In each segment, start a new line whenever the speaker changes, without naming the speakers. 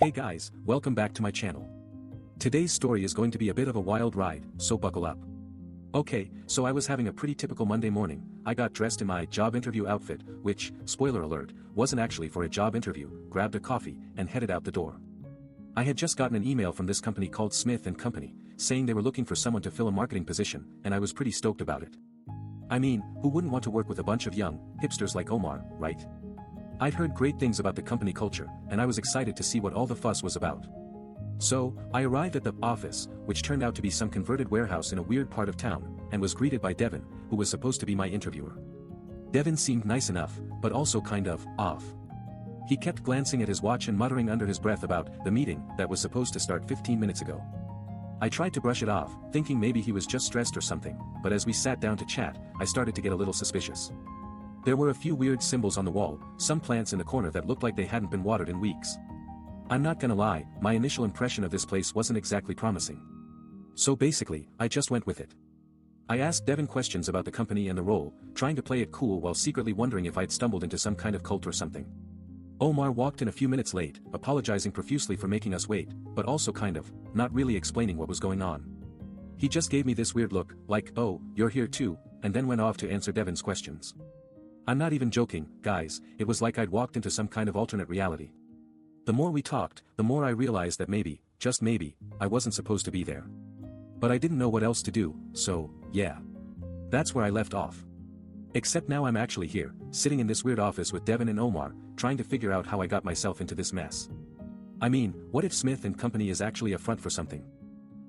Hey guys, welcome back to my channel. Today's story is going to be a bit of a wild ride, so buckle up. Okay, so I was having a pretty typical Monday morning. I got dressed in my job interview outfit, which, spoiler alert, wasn't actually for a job interview, grabbed a coffee, and headed out the door. I had just gotten an email from this company called Smith & Company, saying they were looking for someone to fill a marketing position, and I was pretty stoked about it. I mean, who wouldn't want to work with a bunch of young, hipsters like Omar, right? I'd heard great things about the company culture, and I was excited to see what all the fuss was about. So, I arrived at the office, which turned out to be some converted warehouse in a weird part of town, and was greeted by Devin, who was supposed to be my interviewer. Devin seemed nice enough, but also kind of off. He kept glancing at his watch and muttering under his breath about the meeting that was supposed to start 15 minutes ago. I tried to brush it off, thinking maybe he was just stressed or something, but as we sat down to chat, I started to get a little suspicious. There were a few weird symbols on the wall, some plants in the corner that looked like they hadn't been watered in weeks. I'm not gonna lie, my initial impression of this place wasn't exactly promising. So basically, I just went with it. I asked Devin questions about the company and the role, trying to play it cool while secretly wondering if I'd stumbled into some kind of cult or something. Omar walked in a few minutes late, apologizing profusely for making us wait, but also kind of, not really explaining what was going on. He just gave me this weird look, like, oh, you're here too, and then went off to answer Devin's questions. I'm not even joking, guys, it was like I'd walked into some kind of alternate reality. The more we talked, the more I realized that maybe, just maybe, I wasn't supposed to be there. But I didn't know what else to do, so, yeah. That's where I left off. Except now I'm actually here, sitting in this weird office with Devin and Omar, trying to figure out how I got myself into this mess. I mean, what if Smith & Company is actually a front for something?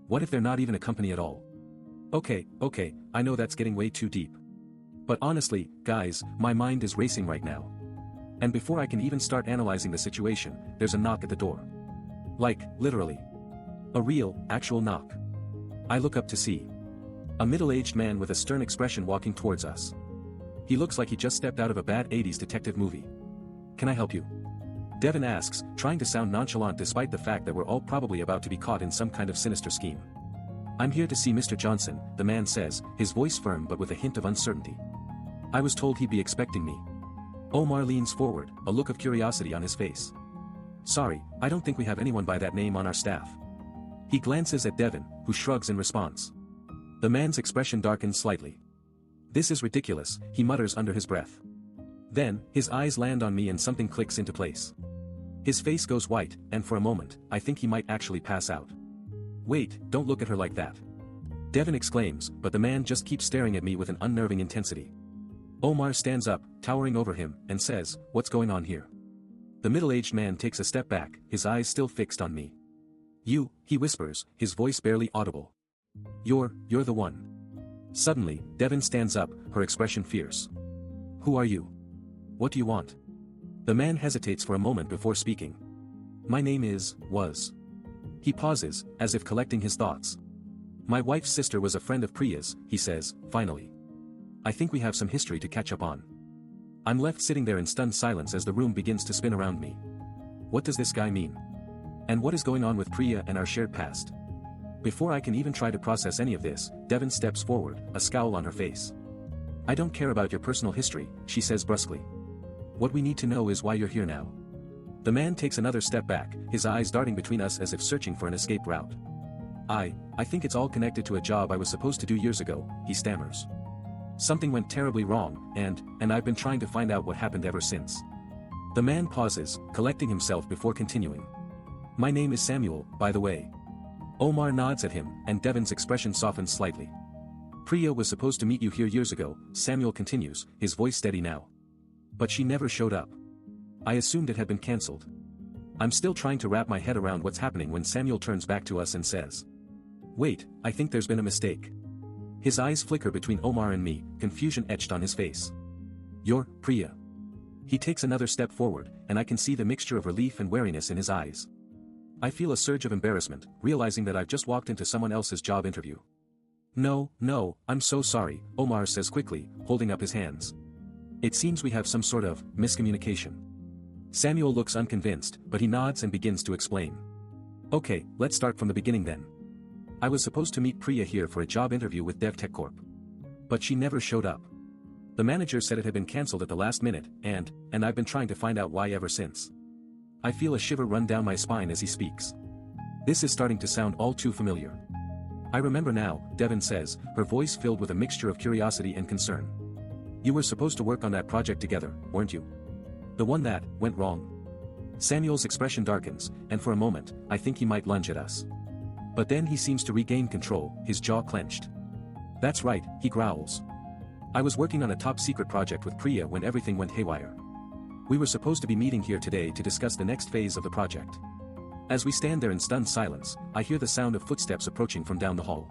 What if they're not even a company at all? Okay, I know that's getting way too deep. But honestly, guys, my mind is racing right now. And before I can even start analyzing the situation, there's a knock at the door. Like, literally. A real, actual knock. I look up to see a middle-aged man with a stern expression walking towards us. He looks like he just stepped out of a bad 80s detective movie. Can I help you? Devin asks, trying to sound nonchalant despite the fact that we're all probably about to be caught in some kind of sinister scheme. I'm here to see Mr. Johnson, the man says, his voice firm but with a hint of uncertainty. I was told he'd be expecting me. Omar leans forward, a look of curiosity on his face. Sorry, I don't think we have anyone by that name on our staff. He glances at Devin, who shrugs in response. The man's expression darkens slightly. This is ridiculous, he mutters under his breath. Then, his eyes land on me and something clicks into place. His face goes white, and for a moment, I think he might actually pass out. Wait, don't look at her like that. Devin exclaims, but the man just keeps staring at me with an unnerving intensity. Omar stands up, towering over him, and says, what's going on here? The middle-aged man takes a step back, his eyes still fixed on me. You, he whispers, his voice barely audible. You're the one. Suddenly, Devin stands up, her expression fierce. Who are you? What do you want? The man hesitates for a moment before speaking. My name was. He pauses, as if collecting his thoughts. My wife's sister was a friend of Priya's, he says, finally. I think we have some history to catch up on. I'm left sitting there in stunned silence as the room begins to spin around me. What does this guy mean? And what is going on with Priya and our shared past? Before I can even try to process any of this, Devin steps forward, a scowl on her face. I don't care about your personal history, she says brusquely. What we need to know is why you're here now. The man takes another step back, his eyes darting between us as if searching for an escape route. I think it's all connected to a job I was supposed to do years ago, he stammers. Something went terribly wrong, and I've been trying to find out what happened ever since. The man pauses, collecting himself before continuing. My name is Samuel, by the way. Omar nods at him, and Devin's expression softens slightly. Priya was supposed to meet you here years ago, Samuel continues, his voice steady now. But she never showed up. I assumed it had been cancelled. I'm still trying to wrap my head around what's happening when Samuel turns back to us and says. Wait, I think there's been a mistake. His eyes flicker between Omar and me, confusion etched on his face. You're Priya. He takes another step forward, and I can see the mixture of relief and wariness in his eyes. I feel a surge of embarrassment, realizing that I've just walked into someone else's job interview. No, I'm so sorry, Omar says quickly, holding up his hands. It seems we have some sort of miscommunication. Samuel looks unconvinced, but he nods and begins to explain. Okay, let's start from the beginning then. I was supposed to meet Priya here for a job interview with DevTech Corp. But she never showed up. The manager said it had been cancelled at the last minute, and I've been trying to find out why ever since. I feel a shiver run down my spine as he speaks. This is starting to sound all too familiar. I remember now, Devon says, her voice filled with a mixture of curiosity and concern. You were supposed to work on that project together, weren't you? The one that went wrong. Samuel's expression darkens, and for a moment, I think he might lunge at us. But then he seems to regain control, his jaw clenched. That's right, he growls. I was working on a top-secret project with Priya when everything went haywire. We were supposed to be meeting here today to discuss the next phase of the project. As we stand there in stunned silence, I hear the sound of footsteps approaching from down the hall.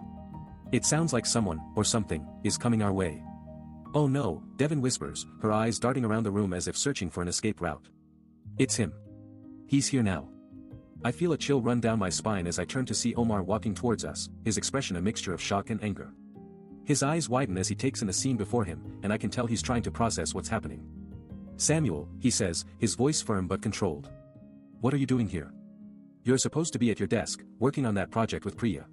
It sounds like someone, or something, is coming our way. Oh no, Devon whispers, her eyes darting around the room as if searching for an escape route. It's him. He's here now. I feel a chill run down my spine as I turn to see Omar walking towards us, his expression a mixture of shock and anger. His eyes widen as he takes in the scene before him, and I can tell he's trying to process what's happening. Samuel, he says, his voice firm but controlled. What are you doing here? You're supposed to be at your desk, working on that project with Priya.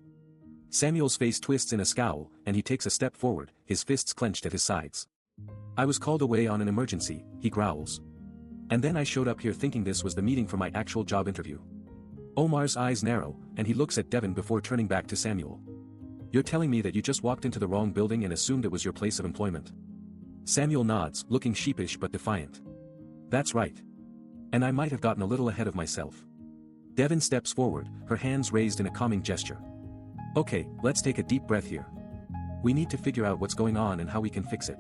Samuel's face twists in a scowl, and he takes a step forward, his fists clenched at his sides. I was called away on an emergency, he growls. And then I showed up here thinking this was the meeting for my actual job interview. Omar's eyes narrow, and he looks at Devon before turning back to Samuel. You're telling me that you just walked into the wrong building and assumed it was your place of employment? Samuel nods, looking sheepish but defiant. That's right. And I might have gotten a little ahead of myself. Devon steps forward, her hands raised in a calming gesture. Okay, let's take a deep breath here. We need to figure out what's going on and how we can fix it.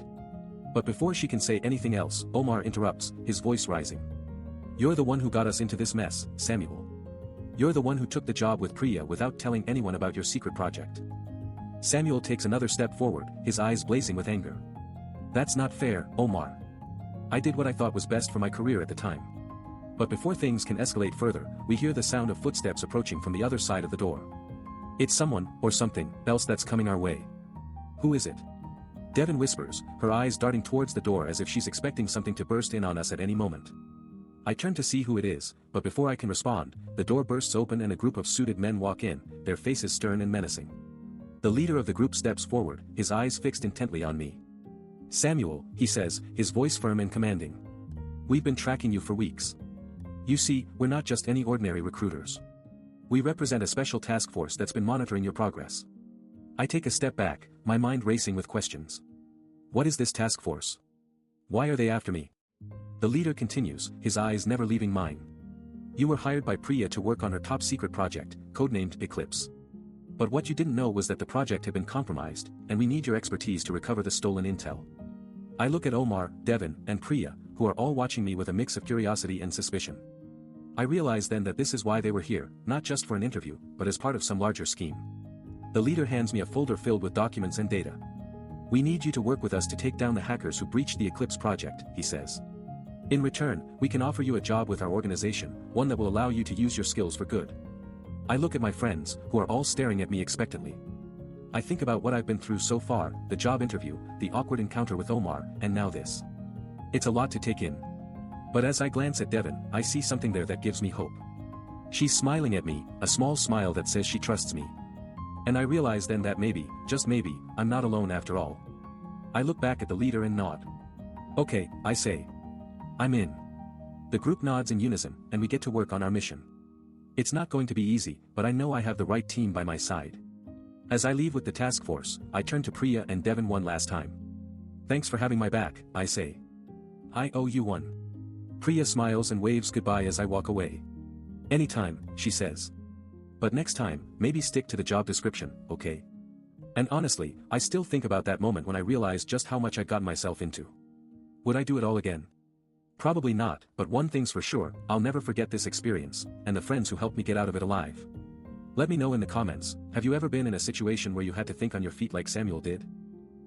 But before she can say anything else, Omar interrupts, his voice rising. You're the one who got us into this mess, Samuel. You're the one who took the job with Priya without telling anyone about your secret project. Samuel takes another step forward, his eyes blazing with anger. That's not fair, Omar. I did what I thought was best for my career at the time. But before things can escalate further, we hear the sound of footsteps approaching from the other side of the door. It's someone, or something, else that's coming our way. Who is it? Devon whispers, her eyes darting towards the door as if she's expecting something to burst in on us at any moment. I turn to see who it is, but before I can respond, the door bursts open and a group of suited men walk in, their faces stern and menacing. The leader of the group steps forward, his eyes fixed intently on me. Samuel, he says, his voice firm and commanding. We've been tracking you for weeks. You see, we're not just any ordinary recruiters. We represent a special task force that's been monitoring your progress. I take a step back, my mind racing with questions. What is this task force? Why are they after me? The leader continues, his eyes never leaving mine. You were hired by Priya to work on her top-secret project, codenamed Eclipse. But what you didn't know was that the project had been compromised, and we need your expertise to recover the stolen intel. I look at Omar, Devon, and Priya, who are all watching me with a mix of curiosity and suspicion. I realize then that this is why they were here, not just for an interview, but as part of some larger scheme. The leader hands me a folder filled with documents and data. We need you to work with us to take down the hackers who breached the Eclipse project, he says. In return, we can offer you a job with our organization, one that will allow you to use your skills for good. I look at my friends, who are all staring at me expectantly. I think about what I've been through so far, the job interview, the awkward encounter with Omar, and now this. It's a lot to take in. But as I glance at Devon, I see something there that gives me hope. She's smiling at me, a small smile that says she trusts me. And I realize then that maybe, just maybe, I'm not alone after all. I look back at the leader and nod. Okay, I say. I'm in. The group nods in unison, and we get to work on our mission. It's not going to be easy, but I know I have the right team by my side. As I leave with the task force, I turn to Priya and Devon one last time. Thanks for having my back, I say. I owe you one. Priya smiles and waves goodbye as I walk away. Anytime, she says. But next time, maybe stick to the job description, okay? And honestly, I still think about that moment when I realized just how much I'd gotten myself into. Would I do it all again? Probably not, but one thing's for sure, I'll never forget this experience, and the friends who helped me get out of it alive. Let me know in the comments, have you ever been in a situation where you had to think on your feet like Samuel did?